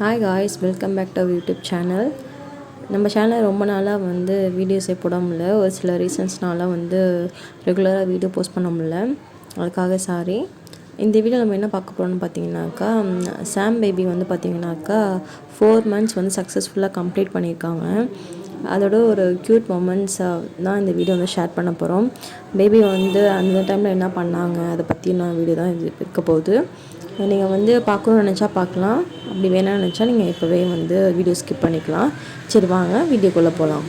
Hi guys, welcome back to YouTube channel. நம்ம channel ரொம்ப நாளாக வந்து வீடியோஸே போட முடியல. ஒரு சில ரீசன்ஸ்னால வந்து ரெகுலராக வீடியோ போஸ்ட் பண்ண முடியல. அதுக்காக சாரி. இந்த வீடியோ நம்ம என்ன பார்க்க போகிறோம்னு பார்த்தீங்கன்னாக்கா, சாம் பேபி வந்து பார்த்தீங்கன்னாக்கா 4 months வந்து சக்ஸஸ்ஃபுல்லாக கம்ப்ளீட் பண்ணியிருக்காங்க. அதோட ஒரு க்யூட் மொமெண்ட்ஸ் தான் இந்த வீடியோ வந்து ஷேர் பண்ண போகிறோம். பேபி வந்து அந்த டைமில் என்ன பண்ணாங்க அதை பற்றின வீடியோ தான் இது இருக்க போகுது. நீங்கள் வந்து பார்க்கணுன்னு நினச்சா பார்க்கலாம், அப்படி வேணாம்னு நினச்சா நீங்கள் இப்போவே வந்து வீடியோ ஸ்கிப் பண்ணிக்கலாம். சரி, வாங்க வீடியோக்குள்ளே போகலாம்.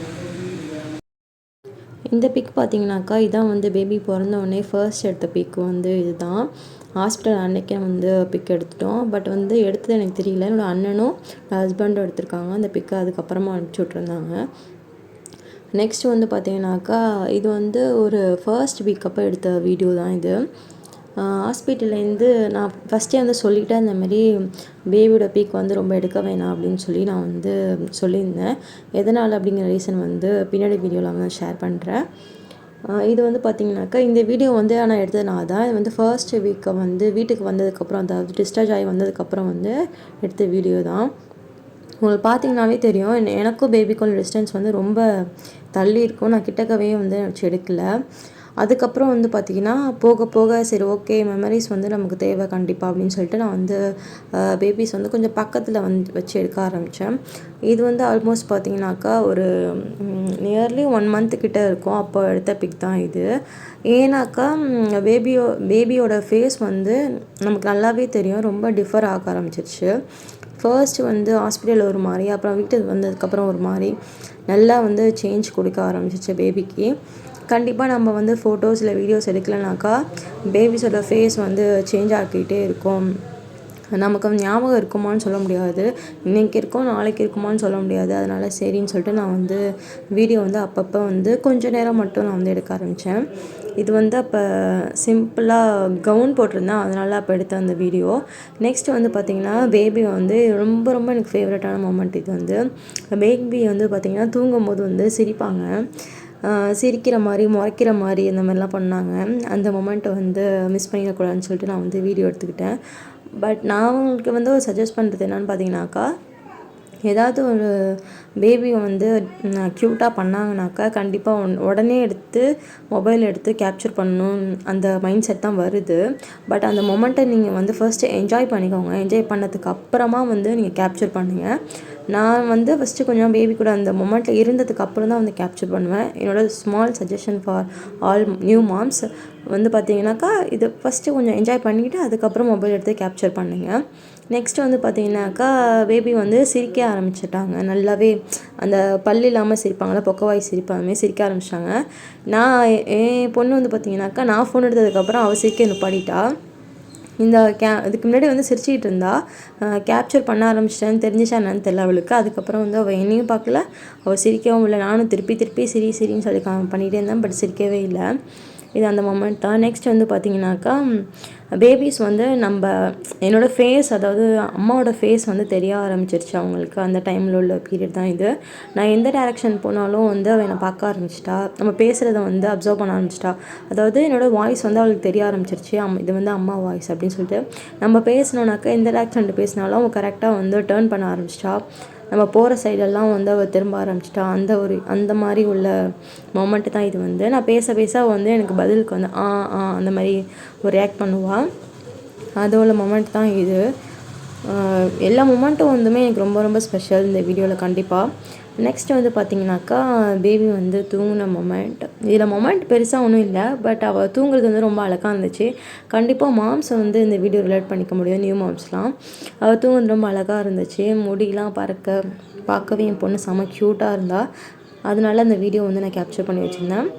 இந்த பிக் பார்த்தீங்கன்னாக்கா, இதான் வந்து பேபி பிறந்தோடனே ஃபர்ஸ்ட் எடுத்த பிக் வந்து இதுதான். ஹாஸ்பிட்டல் அன்றைக்கே வந்து பிக் எடுத்துட்டோம். பட் வந்து எடுத்தது எனக்கு தெரியல. என்னோடய அண்ணனும் ஹஸ்பண்டும் எடுத்திருக்காங்க. அந்த பிக்கை அதுக்கப்புறமா அனுப்பிச்சி விட்ருந்தாங்க. நெக்ஸ்ட் வந்து பார்த்தீங்கன்னாக்கா, இது வந்து ஒரு ஃபர்ஸ்ட் வீக் அப்போ எடுத்த வீடியோ தான் இது. ஹாஸ்பிட்டல்லேருந்து நான் ஃபஸ்ட்டே வந்து சொல்லிவிட்டேன், இந்தமாரி பேபியோட பீக் வந்து ரொம்ப எடுக்க வேணாம் அப்படின்னு சொல்லி நான் வந்து சொல்லியிருந்தேன். எதனால் அப்படிங்கிற ரீசன் வந்து பின்னாடி வீடியோவில் வந்து ஷேர் பண்ணுறேன். இது வந்து பார்த்திங்கனாக்கா, இந்த வீடியோ வந்து நான் எடுத்தது நான் தான். இது வந்து ஃபர்ஸ்ட் வீக்கை வந்து வீட்டுக்கு வந்ததுக்கப்புறம், அதாவது டிஸ்சார்ஜ் ஆகி வந்ததுக்கப்புறம் வந்து எடுத்த வீடியோ தான். உங்களுக்கு பார்த்திங்கனாவே தெரியும், எனக்கும் பேபிக்கும் டிஸ்டன்ஸ் வந்து ரொம்ப தள்ளி இருக்கும். நான் கிட்டக்கவே வந்து வச்சு எடுக்கலை. அதுக்கப்புறம் வந்து பார்த்திங்கன்னா, போக போக சரி ஓகே, மெமரிஸ் வந்து நமக்கு தேவை கண்டிப்பாக அப்படின்னு சொல்லிட்டு நான் வந்து பேபிஸ் வந்து கொஞ்சம் பக்கத்தில் வந்து வச்சு எடுக்க ஆரம்பித்தேன். இது வந்து ஆல்மோஸ்ட் பார்த்திங்கனாக்கா ஒரு நியர்லி 1 month கிட்டே இருக்கும். அப்போ எடுத்த பிக் தான் இது. ஏன்னாக்கா பேபியோட ஃபேஸ் வந்து நமக்கு நல்லாவே தெரியும், ரொம்ப டிஃபர் ஆக ஆரம்பிச்சிருச்சு. ஃபர்ஸ்ட் வந்து ஹாஸ்பிட்டலில் ஒரு மாதிரி, அப்புறம் வீட்டுக்கு வந்ததுக்கப்புறம் ஒரு மாதிரி நல்லா வந்து சேஞ்ச் கொடுக்க ஆரம்பிச்சிச்சு பேபிக்கு. கண்டிப்பாக நம்ம வந்து ஃபோட்டோஸ் இல்லை வீடியோஸ் எடுக்கலைனாக்கா பேபிஸோட ஃபேஸ் வந்து சேஞ்ச் ஆகிக்கிட்டே இருக்கும். நமக்கு ஞாபகம் இருக்குமான்னு சொல்ல முடியாது, இன்றைக்கி இருக்கும் நாளைக்கு இருக்குமான்னு சொல்ல முடியாது. அதனால் சரின்னு சொல்லிட்டு நான் வந்து வீடியோ வந்து அப்பப்போ வந்து கொஞ்சம் நேரம் மட்டும் நான் வந்து எடுக்க ஆரம்பித்தேன். இது வந்து அப்போ சிம்பிளாக கவுன் போட்டிருந்தேன், அதனால் அப்போ எடுத்த அந்த வீடியோ. நெக்ஸ்ட் வந்து பார்த்திங்கன்னா, பேபி வந்து ரொம்ப ரொம்ப எனக்கு ஃபேவரட்டான மொமெண்ட். இது வந்து பேபி வந்து பார்த்திங்கன்னா தூங்கும் போது வந்து சிரிப்பாங்க, சிரிக்கிற மாதிரி முறைக்கிற மாதிரி இந்த மாதிரிலாம் பண்ணாங்க. அந்த மொமெண்ட்டை வந்து மிஸ் பண்ணிடக்கூடாதுன்னு சொல்லிட்டு நான் வந்து வீடியோ எடுத்துக்கிட்டேன். பட் நான் அவங்களுக்கு வந்து ஒரு சஜஸ்ட் பண்ணுறது என்னென்னு பார்த்தீங்கன்னாக்கா, ஏதாவது ஒரு பேபியை வந்து க்யூட்டாக பண்ணாங்கனாக்கா கண்டிப்பாக உடனே எடுத்து மொபைல் எடுத்து கேப்சர் பண்ணணும், அந்த மைண்ட் செட் தான் வருது. பட் அந்த மொமெண்ட்டை நீங்கள் வந்து ஃபர்ஸ்ட்டு என்ஜாய் பண்ணிக்கோங்க. என்ஜாய் பண்ணதுக்கு அப்புறமா வந்து நீங்கள் கேப்சர் பண்ணுங்கள். நான் வந்து ஃபஸ்ட்டு கொஞ்சம் பேபி கூட அந்த மொமெண்ட்டில் இருந்ததுக்கு அப்புறம் தான் வந்து கேப்சர் பண்ணுவேன். என்னோடய small suggestion for all new moms வந்து பார்த்தீங்கன்னாக்கா, இது ஃபஸ்ட்டு கொஞ்சம் என்ஜாய் பண்ணிவிட்டு அதுக்கப்புறம் மொபைல் எடுத்து கேப்சர் பண்ணுங்கள். நெக்ஸ்ட்டு வந்து பார்த்தீங்கன்னாக்கா, பேபி வந்து சிரிக்க ஆரம்பிச்சிட்டாங்க. நல்லாவே அந்த பல் இல்லாமல் சிரிப்பாங்களா, பொக்கவாய் சிரிப்பு அதுமாதிரி சிரிக்க ஆரம்பிச்சிட்டாங்க. நான் என் பொண்ணு வந்து பார்த்தீங்கன்னாக்கா, நான் ஃபோன் எடுத்ததுக்கப்புறம் அவள் சிரிக்க நிப்பாட்டிட்டா. இதுக்கு முன்னாடி வந்து சிரிச்சிக்கிட்டு இருந்தா, கேப்சர் பண்ண ஆரம்பிச்சிட்டேன்னு தெரிஞ்சிச்சா என்னன்னு தெரியல அவளுக்கு. அதுக்கப்புறம் வந்து அவள் என்னையும் பார்க்கல, அவள் சிரிக்கவும் இல்லை. நானும் திருப்பி திருப்பி சிரின்னு சொல்லி பண்ணிகிட்டே இருந்தேன், பட் சிரிக்கவே இல்லை. இது அந்த மொமெண்ட் தான். நெக்ஸ்ட் வந்து பார்த்திங்கனாக்கா, பேபிஸ் வந்து என்னோடய ஃபேஸ், அதாவது அம்மாவோட ஃபேஸ் வந்து தெரிய ஆரம்பிச்சிருச்சு அவங்களுக்கு. அந்த டைமில் உள்ள பீரியட் தான் இது. நான் எந்த டைரெக்ஷன் போனாலும் வந்து அவள் என்னை பார்க்க ஆரம்பிச்சிட்டா, நம்ம பேசுகிறத வந்து அப்சர்வ் பண்ண ஆரம்பிச்சிட்டா. அதாவது என்னோடய வாய்ஸ் வந்து அவளுக்கு தெரிய ஆரம்பிச்சிருச்சு, இது வந்து அம்மா வாய்ஸ் அப்படின்னு சொல்லிட்டு. நம்ம பேசினோன்னாக்கா எந்த டைரெக்ஷன் பேசினாலும் அவள் கரெக்டாக வந்து டேர்ன் பண்ண ஆரம்பிச்சிட்டா. நம்ம போகிற சைடெல்லாம் வந்து அவள் திரும்ப ஆரம்பிச்சிட்டா. அந்த மாதிரி உள்ள மொமெண்ட்டு தான் இது வந்து. நான் பேச அவள் வந்து எனக்கு பதிலுக்கு வந்து அந்த மாதிரி ஒரு ரியாக்ட் பண்ணுவாள். அதோட மொமெண்ட் தான் இது. எல்லா மொமெண்ட்டும் வந்துமே எனக்கு ரொம்ப ரொம்ப ஸ்பெஷல் இந்த வீடியோவில் கண்டிப்பாக. நெக்ஸ்ட் வந்து பார்த்திங்கனாக்கா, பேபி வந்து தூங்கின மொமெண்ட். இதில் மொமெண்ட் பெருசாக ஒன்றும் இல்லை, பட் அவள் தூங்குறது வந்து ரொம்ப அழகாக இருந்துச்சு. கண்டிப்பாக மாம்ஸை வந்து இந்த வீடியோ ரிலேட் பண்ணிக்க முடியும், நியூ மாம்ஸ்லாம். அவள் தூங்குறது ரொம்ப அழகாக இருந்துச்சு. முடியெலாம் பார்க்கவே என் பொண்ணு செம க்யூட்டாக இருந்தாள். அதனால அந்த வீடியோ வந்து நான் கேப்சர் பண்ணி வச்சுருந்தேன்.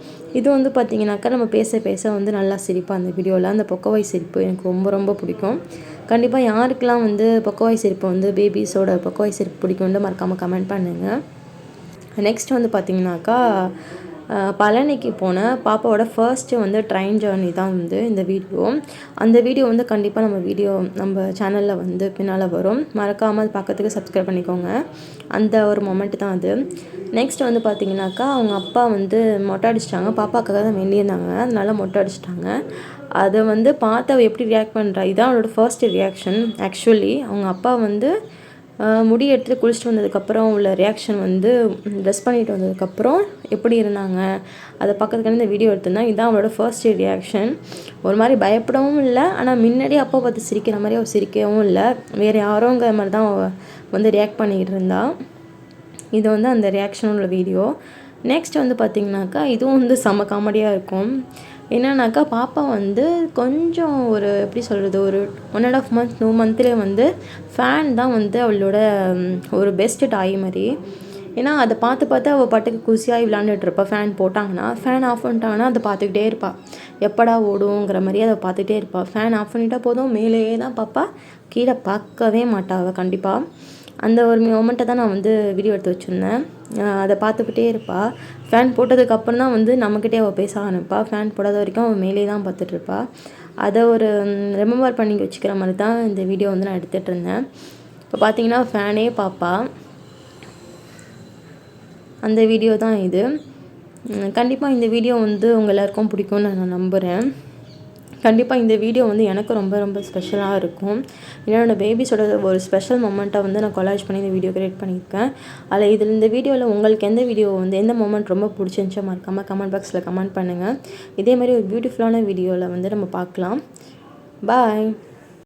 இது வந்து பார்த்திங்கனாக்கா, நம்ம பேச வந்து நல்லா சிரிப்பாக அந்த வீடியோவில். அந்த பொக்கவாய் சிரிப்பு எனக்கு ரொம்ப ரொம்ப பிடிக்கும். கண்டிப்பாக யாருக்கெல்லாம் வந்து பொக்கவாய் சிரிப்பு வந்து பேபிஸோட பொக்கவாய் சிரிப்பு பிடிக்கும்னு மறக்காமல் கமெண்ட் பண்ணுங்கள். நெக்ஸ்ட் வந்து பார்த்திங்கனாக்கா, பழனிக்கு போன பாப்பாவோட ஃபர்ஸ்ட்டு வந்து ட்ரெயின் ஜேர்னி தான் வந்து இந்த வீடியோ. அந்த வீடியோ வந்து கண்டிப்பாக நம்ம சேனலில் வந்து பின்னால் வரும். மறக்காமல் அது பார்க்கறதுக்கு சப்ஸ்கிரைப் பண்ணிக்கோங்க. அந்த ஒரு மொமெண்ட் தான் அது. நெக்ஸ்ட் வந்து பார்த்திங்கனாக்கா, அவங்க அப்பா வந்து மொட்டை அடிச்சிட்டாங்க. பாப்பாக்காக தான் வேண்டியிருந்தாங்க, அதனால மொட்டை அடிச்சிட்டாங்க. அதை வந்து பார்த்து அவள் எப்படி ரியாக்ட் பண்ணுறா, இதுதான் அவளோட ஃபர்ஸ்ட் ரியாக்ஷன். ஆக்சுவலி அவங்க அப்பா வந்து முடி எடுத்து குளிச்சுட்டு வந்ததுக்கப்புறம் உள்ள ரியாக்ஷன் வந்து ட்ரெஸ் பண்ணிட்டு வந்ததுக்கப்புறம் எப்படி இருந்தாங்க அதை பார்க்கறதுக்கான இந்த வீடியோ எடுத்திருந்தேன். இதுதான் அவளோட ஃபர்ஸ்ட் டே ரியாக்ஷன். ஒரு மாதிரி பயப்படவும் இல்லை, ஆனால் முன்னாடி அப்போ பார்த்து சிரிக்கிற மாதிரி அவள் சிரிக்கவும் இல்லை, வேறு யாரோங்கிற மாதிரி தான் அவள் வந்து ரியாக்ட் பண்ணிக்கிட்டு இருந்தா. இது வந்து அந்த ரியாக்ஷனோட வீடியோ. நெக்ஸ்ட் வந்து பார்த்திங்கனாக்கா இதுவும் வந்து செம காமெடியாக இருக்கும். என்னன்னாக்கா பாப்பா வந்து கொஞ்சம் ஒரு எப்படி சொல்கிறது, ஒரு 1.5 month 2 monthலேயே வந்து ஃபேன் தான் வந்து அவளோட ஒரு பெஸ்ட்டு டாய் மாதிரி. ஏன்னா அதை பார்த்து பார்த்து அவள் பாட்டுக்கு குசியாகி விளாண்டுட்ருப்பா. ஃபேன் போட்டாங்கன்னா, ஃபேன் ஆஃப் பண்ணிட்டாங்கன்னா அதை பார்த்துக்கிட்டே இருப்பாள். எப்படா ஓடுங்கிற மாதிரி அதை பார்த்துக்கிட்டே இருப்பாள். ஃபேன் ஆஃப் பண்ணிட்டா போதும், மேலேயே தான் பாப்பா, கீழே பார்க்கவே மாட்டா அவள் கண்டிப்பாக. அந்த ஒரு மொமெண்ட்டை தான் நான் வந்து வீடியோ எடுத்து வச்சுருந்தேன். அதை பார்த்துக்கிட்டே இருப்பாள். ஃபேன் போட்டதுக்கப்புறம் தான் வந்து நம்மக்கிட்டே அவள் பேச ஆரம்பிப்பாள். ஃபேன் போடாத வரைக்கும் அவள் மேலே தான் பார்த்துட்ருப்பாள். அதை ஒரு ரிமெம்பர் பண்ணி வச்சுக்கிற மாதிரி தான் இந்த வீடியோ வந்து நான் எடுத்துகிட்டு இருந்தேன். இப்போ பார்த்தீங்கன்னா ஃபேனே பார்ப்பா. அந்த வீடியோ தான் இது. கண்டிப்பாக இந்த வீடியோ வந்து உங்கள் எல்லாருக்கும் பிடிக்கும்னு நான் நம்புகிறேன். கண்டிப்பாக இந்த வீடியோ வந்து எனக்கு ரொம்ப ரொம்ப ஸ்பெஷலாக இருக்கும். என்னோடய பேபிஸோட ஒரு ஸ்பெஷல் மொமெண்ட்டை வந்து நான் கொலாஜ் பண்ணி இந்த வீடியோ க்ரியேட் பண்ணியிருக்கேன். அதில் இந்த வீடியோவில் உங்களுக்கு எந்த வீடியோ வந்து எந்த மொமெண்ட் ரொம்ப பிடிச்சிருந்துச்சோ மறக்காமல் கமெண்ட் பாக்ஸில் கமெண்ட் பண்ணுங்கள். இதே மாதிரி ஒரு பியூட்டிஃபுல்லான வீடியோவில் வந்து நம்ம பார்க்கலாம். பாய்.